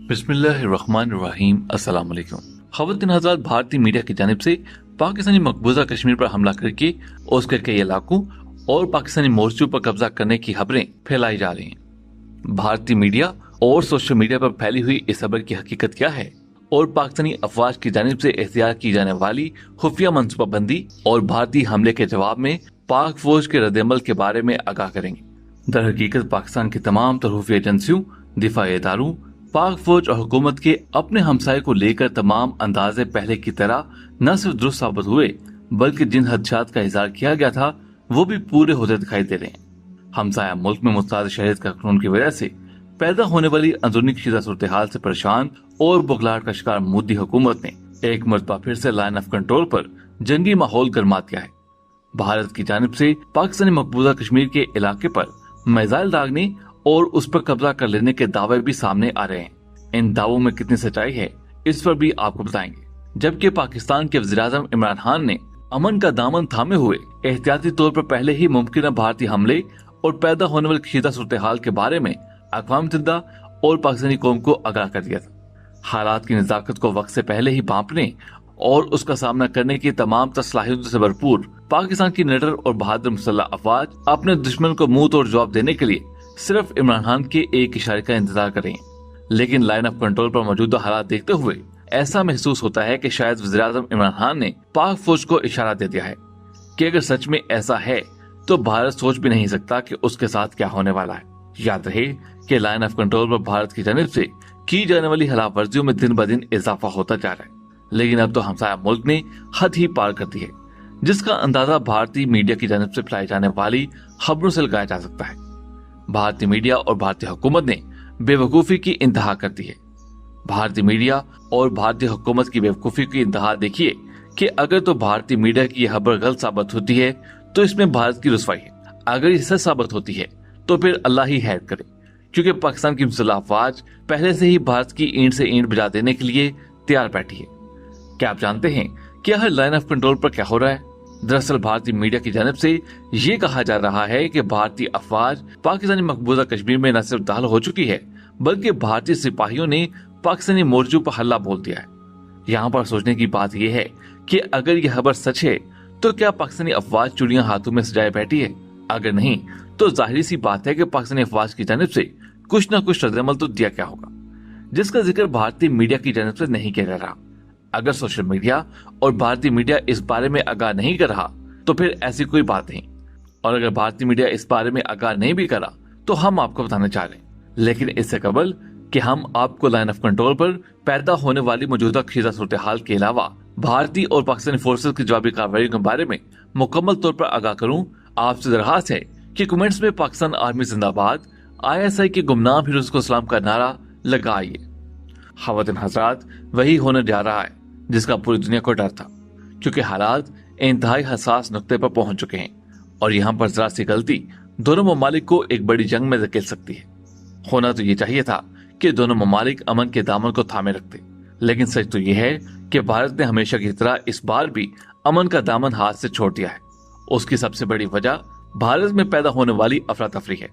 बिस्मिल्लाहिर्रहमानिर्रहीम। अस्सलाम वालेकुम। ख़वातीन हज़रात, भारतीय मीडिया की जानिब से पाकिस्तानी मकबूजा कश्मीर पर हमला करके उसके कई इलाकों और पाकिस्तानी मोर्चों पर कब्जा करने की खबरें फैलाई जा रही हैं। भारतीय मीडिया और सोशल मीडिया पर फैली हुई इस खबर की हकीकत क्या है और पाकिस्तानी अफवाज की जानिब से इख्तियार की जाने वाली खुफिया मनसूबाबंदी और भारतीय हमले के जवाब में पाक फौज के रद्दअमल के बारे में आगाह करेंगे। दर हकीकत पाकिस्तान की तमाम तर खुफिया एजेंसियों, दिफाई इदारों, पाक फौज और हुकूमत के अपने हमसाये को लेकर तमाम अंदाजे पहले की तरह न सिर्फ दुरुस्त साबित हुए बल्कि जिन हदशात का इज़हार किया गया था वो भी पूरे होते दिखाई दे रहे हैं। हमसाया मुल्क में मुस्तैद शहरियत का कानून की वजह से पैदा होने वाली अंदरूनी कशीदा सूरत हाल से परेशान और बुखलाहट का शिकार मोदी हुकूमत ने एक मरतबा फिर से लाइन ऑफ कंट्रोल पर जंगी माहौल गरमा दिया है। भारत की जानिब से पाकिस्तानी मकबूजा कश्मीर के इलाके पर मिसाइल दागने और उस पर कब्जा कर लेने के दावे भी सामने आ रहे हैं। इन दावों में कितनी सच्चाई है इस पर भी आपको बताएंगे। जबकि पाकिस्तान के वज़ीर-ए-आज़म इमरान खान ने अमन का दामन थामे हुए एहतियाती तौर पर पहले ही मुमकिन भारतीय हमले और पैदा होने वाली कशीदा सूरत हाल के बारे में अक़वाम मुत्तहिदा और पाकिस्तानी कौम को आगाह कर दिया था। हालात की नज़ाकत को वक्त से पहले ही भांपने और उसका सामना करने की तमाम सलाहियतों से भरपूर पाकिस्तान की निडर और बहादुर मुसल्लह अफवाज अपने दुश्मन को मुंह तोड़ जवाब देने के लिए सिर्फ इमरान खान के एक इशारे का इंतजार कर रहे हैं। लेकिन लाइन ऑफ कंट्रोल पर मौजूदा हालात देखते हुए ऐसा महसूस होता है कि शायद वज़ीर-ए-आज़म इमरान खान ने पाक फौज को इशारा दे दिया है कि अगर सच में ऐसा है तो भारत सोच भी नहीं सकता कि उसके साथ क्या होने वाला है। याद रहे कि लाइन ऑफ कंट्रोल पर भारत की जानिब से की जाने वाली खिलाफ वर्जियों में दिन ब दिन इजाफा होता जा रहा है। लेकिन अब तो हमसाया मुल्क ने हद ही पार कर दी है, जिसका अंदाजा भारतीय मीडिया की जानिब से फैलाई जाने वाली खबरों से लगाया जा सकता है। भारतीय मीडिया और भारतीय हुकूमत ने बेवकूफी की इंतहा कर दी है। भारतीय मीडिया और भारतीय हुकूमत की बेवकूफी की इंतहा देखिए कि अगर तो भारतीय मीडिया की यह खबर गलत साबित होती है तो इसमें भारत की रुसवाई है। अगर ये सच साबित होती है तो फिर अल्लाह ही खैर करे, क्योंकि पाकिस्तान की मुसल्लह अफवाज पहले से ही भारत की ईंट से ईंट बजा देने के लिए तैयार बैठी है। क्या आप जानते हैं कि हर लाइन ऑफ कंट्रोल पर क्या हो रहा है? दरअसल भारतीय मीडिया की जानिब से ये कहा जा रहा है कि भारतीय अफवाज पाकिस्तानी मकबूजा कश्मीर में न सिर्फ दाखिल हो चुकी है बल्कि भारतीय सिपाहियों ने पाकिस्तानी मोर्चों पर हल्ला बोल दिया है। यहाँ पर सोचने की बात यह है कि अगर यह खबर सच है तो क्या पाकिस्तानी अफवाज चूड़ियां हाथों में सजाए बैठी है? अगर नहीं तो जाहिर सी बात है कि पाकिस्तानी अफवाज की जानिब से कुछ न कुछ रद्दअमल तो दिया क्या होगा, जिसका जिक्र भारतीय मीडिया की जानिब से नहीं किया जा रहा। अगर सोशल मीडिया और भारतीय मीडिया इस बारे में आगाह नहीं कर रहा तो फिर ऐसी कोई बात नहीं, और अगर भारतीय मीडिया इस बारे में आगाह नहीं भी करा तो हम आपको बताना चाह रहे हैं। लेकिन इससे कबल कि हम आपको लाइन ऑफ कंट्रोल पर पैदा होने वाली मौजूदा कशीदा सूरत हाल के अलावा भारतीय और पाकिस्तानी फोर्सेज की जवाबी कार्रवाई के बारे में मुकम्मल तौर पर आगाह करूं, आपसे दरखास्त है कि कमेंट्स में पाकिस्तान आर्मी जिंदाबाद, ISI के गुमनाम हीरोज को सलाम का नारा लगाइए। ख़वातीन हज़रात, वही होने जा रहा है जिसका पूरी दुनिया को डर था, क्योंकि हालात इंतहाई हसास नुक्ते पर पहुंच चुके हैं और यहाँ पर जरा सी गलती दोनों ममालिक को एक बड़ी जंग में धकेल सकती है। होना तो ये चाहिए था कि दोनों ममालिक अमन के दामन को थामे रखते, लेकिन सच तो ये है कि भारत ने हमेशा की तरह इस बार भी अमन का दामन हाथ से छोड़ दिया है। उसकी सबसे बड़ी वजह भारत में पैदा होने वाली अफरा तफरी है।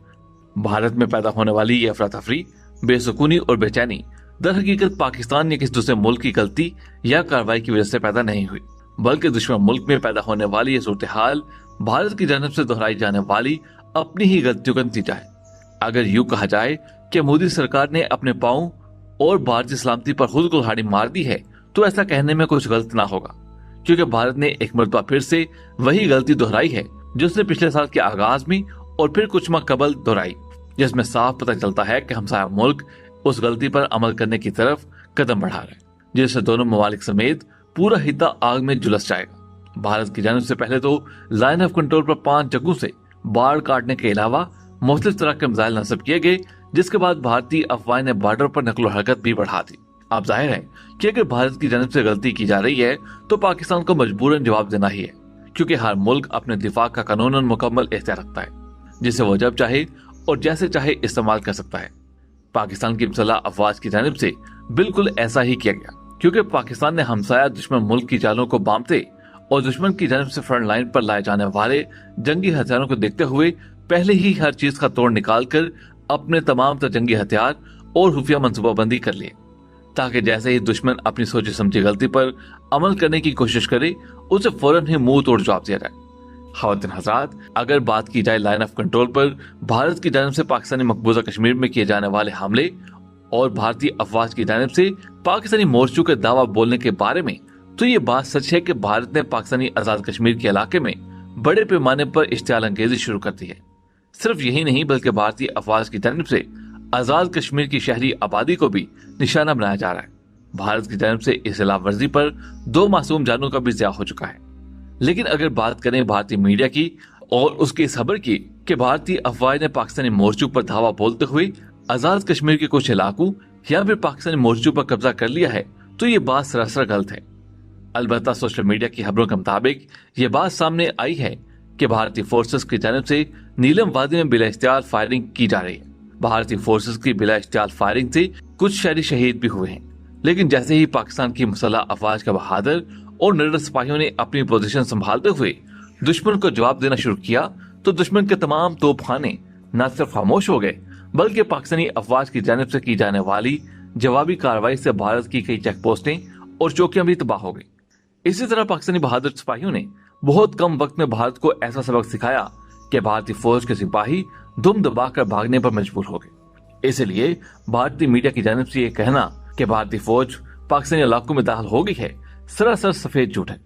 भारत में पैदा होने वाली ये अफरा तफरी, बेसुकूनी और बेचैनी दर हकीकत पाकिस्तान या किसी दूसरे मुल्क की गलती या कार्रवाई की वजह से पैदा नहीं हुई, बल्कि दुश्मन मुल्क में पैदा होने वाली ये सूरत हाल भारत की जानिब से दोहराई जाने वाली अपनी ही गलतियों का नतीजा है। अगर यूं कहा जाए कि मोदी सरकार ने अपने पांव और भारतीय सलामती पर खुद कुल्हाड़ी मार दी है तो ऐसा कहने में कुछ गलत ना होगा, क्योंकि भारत ने एक मरतबा फिर से वही गलती दोहराई है जो उसने पिछले साल के आगाज में और फिर कुछ माह कबल दोहराई, जिसमें साफ पता चलता है कि हमसाया मुल्क उस गलती पर अमल करने की तरफ कदम बढ़ा रहे हैं, जिससे दोनों ममालिक समेत पूरा हिस्सा आग में झुलस जाएगा। भारत की जानिब से पहले तो लाइन ऑफ कंट्रोल पर 5 जगहों से बाढ़ काटने के अलावा मुख्तलिफ तरह के मिसाइल नस्ब किए गए, जिसके बाद भारतीय अफवाह ने बॉर्डर पर नकलो हरकत भी बढ़ा दी। अब जाहिर है कि अगर भारत की जानिब से गलती की जा रही है तो पाकिस्तान को मजबूरन जवाब देना ही है, क्योंकि हर मुल्क अपने दिफा का कानूनन मुकम्मल इख्तियार रखता है, जिसे वो जब चाहे और जैसे चाहे इस्तेमाल कर सकता है। पाकिस्तान की मुसल्लह अफवाज की जानिब से बिल्कुल ऐसा ही किया गया, क्योंकि पाकिस्तान ने हमसाया दुश्मन मुल्क की चालों को बांधते और दुश्मन की जानिब से फ्रंट लाइन पर लाए जाने वाले जंगी हथियारों को देखते हुए पहले ही हर चीज का तोड़ निकाल कर अपने तमाम जंगी हथियार और खुफिया मंसूबाबंदी कर लिए। ताकि जैसे ही दुश्मन अपनी सोची समझी गलती पर अमल करने की कोशिश करे उसे फौरन ही मुंह तोड़ जवाब दिया जाए। ख़वातीन हज़रात, अगर बात की जाए लाइन ऑफ कंट्रोल पर भारत की जानिब से पाकिस्तानी मकबूजा कश्मीर में किए जाने वाले हमले और भारतीय अफवाज की जानिब से पाकिस्तानी मोर्चों के दावा बोलने के बारे में, तो ये बात सच है कि भारत ने पाकिस्तानी आजाद कश्मीर के इलाके में बड़े पैमाने पर इश्तियाल अंगेजी शुरू कर दी है। सिर्फ यही नहीं बल्कि भारतीय अफवाज की जानिब से आजाद कश्मीर की शहरी आबादी को भी निशाना बनाया जा रहा है। भारत की जानिब से इस खिलाफ वर्जी पर 2 मासूम जानों का भी ज़िया हो चुका है। लेकिन अगर बात करें भारतीय मीडिया की और उसकी इस खबर की कि भारतीय अफवाज ने पाकिस्तानी मोर्चों पर धावा बोलते हुए आजाद कश्मीर के कुछ इलाकों या फिर पाकिस्तानी मोर्चों पर कब्जा कर लिया है, तो ये बात सरासर गलत है। अलबत्ता सोशल मीडिया की खबरों के मुताबिक ये बात सामने आई है कि भारतीय फोर्सेस की जानिब से नीलम वादी में बिला इख्तियार फायरिंग की जा रही है। भारतीय फोर्सेस की बिला इख्तियार फायरिंग से कुछ शहरी शहीद भी हुए हैं। लेकिन जैसे ही पाकिस्तान की मुसल्लह अफवाज का बहादुर और निडर सिपाहियों ने अपनी पोजीशन संभालते हुए दुश्मन को जवाब देना शुरू किया, तो दुश्मन के तमाम तोपखाने न सिर्फ खामोश हो गए बल्कि पाकिस्तानी अफवाज की जानिब से की जाने वाली जवाबी कार्रवाई से भारत की कई चेक पोस्टें और चौकियां भी तबाह हो गई। इसी तरह पाकिस्तानी बहादुर सिपाहियों ने बहुत कम वक्त में भारत को ऐसा सबक सिखाया कि भारतीय फौज के सिपाही दुम दबाकर भागने पर मजबूर हो गए। इसलिए भारतीय मीडिया की जानिब से ये कहना कि भारतीय फौज पाकिस्तानी इलाकों में दाखिल हो गई है सरासर सफेद झूठ है।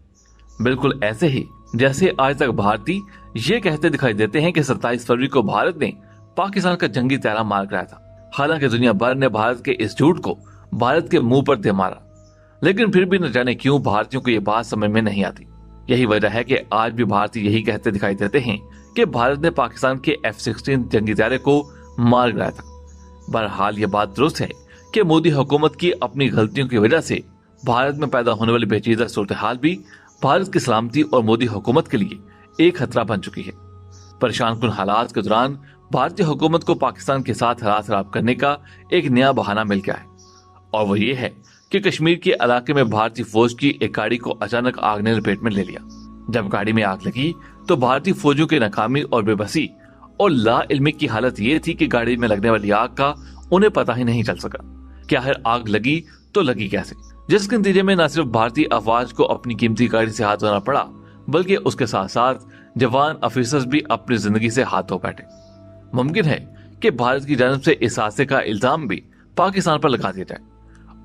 बिल्कुल ऐसे ही जैसे आज तक भारतीय ये कहते दिखाई देते हैं कि 27 फरवरी को भारत ने पाकिस्तान का जंगी तैयारा मार कराया था। हालांकि दुनिया भर ने भारत के इस झूठ को भारत के मुंह पर दे मारा, लेकिन फिर भी न जाने क्यों भारतीयों को ये बात समझ में नहीं आती। यही वजह है कि आज भी भारतीय यही कहते दिखाई देते हैं कि भारत ने पाकिस्तान के F-16 जंगी तैयारे को मार गिराया था। बहरहाल ये बात दुरुस्त है कि मोदी हुकूमत की अपनी गलतियों की वजह से भारत में पैदा होने वाली पेचीदा सूरत हाल भी भारत की सलामती और मोदी हुकूमत के लिए एक खतरा बन चुकी है। परेशान कुन हालात के दौरान भारतीय हुकूमत को पाकिस्तान के साथ हालात खराब करने का एक नया बहाना मिल गया है, और वो ये है कि कश्मीर के इलाके में भारतीय फौज की एक गाड़ी को अचानक आग ने लपेट में ले लिया। जब गाड़ी में आग लगी तो भारतीय फौजियों की नाकामी और बेबसी और लाइल्मी की हालत ये थी कि गाड़ी में लगने वाली आग का उन्हें पता ही नहीं चल सका कि आखिर आग लगी तो लगी कैसे, जिसके नतीजे में न सिर्फ भारतीय अफवाज को अपनी कीमती गाड़ी से हाथ धोना पड़ा बल्कि उसके साथ साथ जवान ऑफिसर्स भी अपनी जिंदगी से हाथ धो बैठे। मुमकिन है कि भारत की जानिब से इस हादसे का इल्जाम भी पाकिस्तान पर लगा दिया जाए,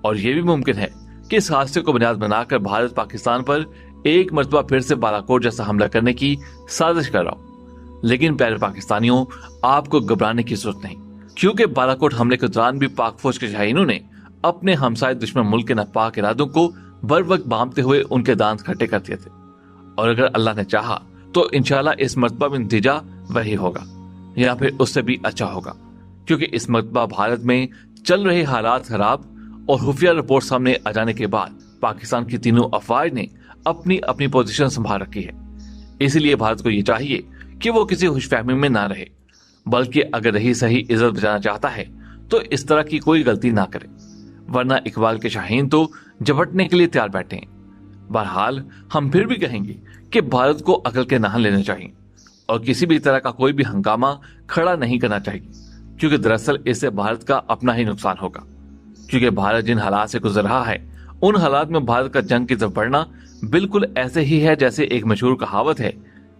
और ये भी मुमकिन है कि इस हादसे को बुनियाद बनाकर भारत पाकिस्तान पर एक मर्तबा फिर से बालाकोट जैसा हमला करने की साजिश कर रहा हो। लेकिन प्यारे पाकिस्तानियों, आपको घबराने की जरूरत नहीं, क्योंकि बालाकोट हमले के दौरान भी पाक फौज के शाहीनों ने अपने हमसाये दुश्मन मुल्क के नापाक इरादों को बर वक्त भांपते हुए उनके दांत खट्टे कर दिए थे। और अगर अल्लाह ने चाहा तो इंशाल्लाह इस मर्तबा में नतीजा वही होगा या फिर उससे भी अच्छा होगा, क्योंकि इस मर्तबा भारत में चल रहे हालात खराब और खुफिया रिपोर्ट सामने आ जाने के बाद पाकिस्तान की तीनों अफवाज ने अपनी अपनी पोजीशन संभाल रखी है। इसलिए भारत को ये चाहिए कि वो किसी खुशफहमी में ना रहे, बल्कि अगर रही सही इज्जत बचाना चाहता है तो इस तरह की कोई गलती ना करे, वरना इकबाल के शाहीन तो झपटने के लिए तैयार बैठे हैं। बहरहाल हम फिर भी कहेंगे कि भारत को अकल के नाम लेने चाहिए और किसी भी तरह का कोई भी हंगामा खड़ा नहीं करना चाहिए, क्योंकि दरअसल इससे भारत का अपना ही नुकसान होगा। क्योंकि भारत जिन हालात से गुजर रहा है उन हालात में भारत का जंग की तरफ बढ़ना बिल्कुल ऐसे ही है जैसे एक मशहूर कहावत है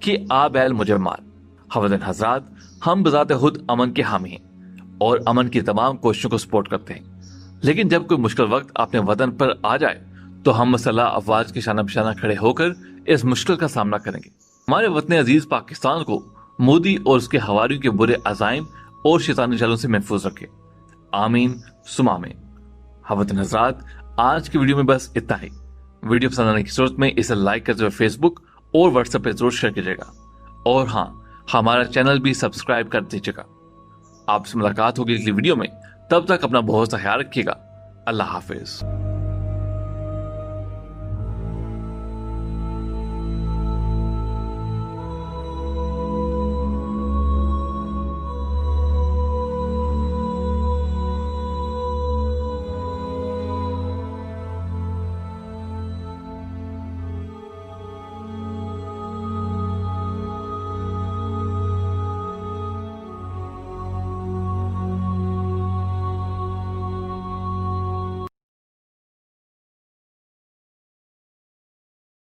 कि आ बैल मुझे मार। ख़वातीन हज़रात, हम बज़ाते खुद अमन के हामी हैं और अमन की तमाम कोशिशों को सपोर्ट करते हैं, लेकिन जब कोई मुश्किल वक्त अपने वतन पर आ जाए तो हम मसल्लह अफवाज के शाना बिशाना खड़े होकर इस मुश्किल का सामना करेंगे। हमारे वतन अजीज पाकिस्तान को मोदी और उसके हवारियों के बुरे अज़ाइम और शैतानी चालों से महफूज रखे। आमीन सुम आमीन। ख़वातीन हज़रात, आज की वीडियो में बस इतना ही। वीडियो पसंद आने की सूरत में इसे लाइक करते हुए फेसबुक और व्हाट्सएप पे जरूर शेयर कीजिएगा, और हाँ, हमारा चैनल भी सब्सक्राइब कर दीजिएगा। आपसे मुलाकात होगी अगली वीडियो में, तब तक अपना बहुत सा ख्याल रखिएगा। अल्लाह हाफिज।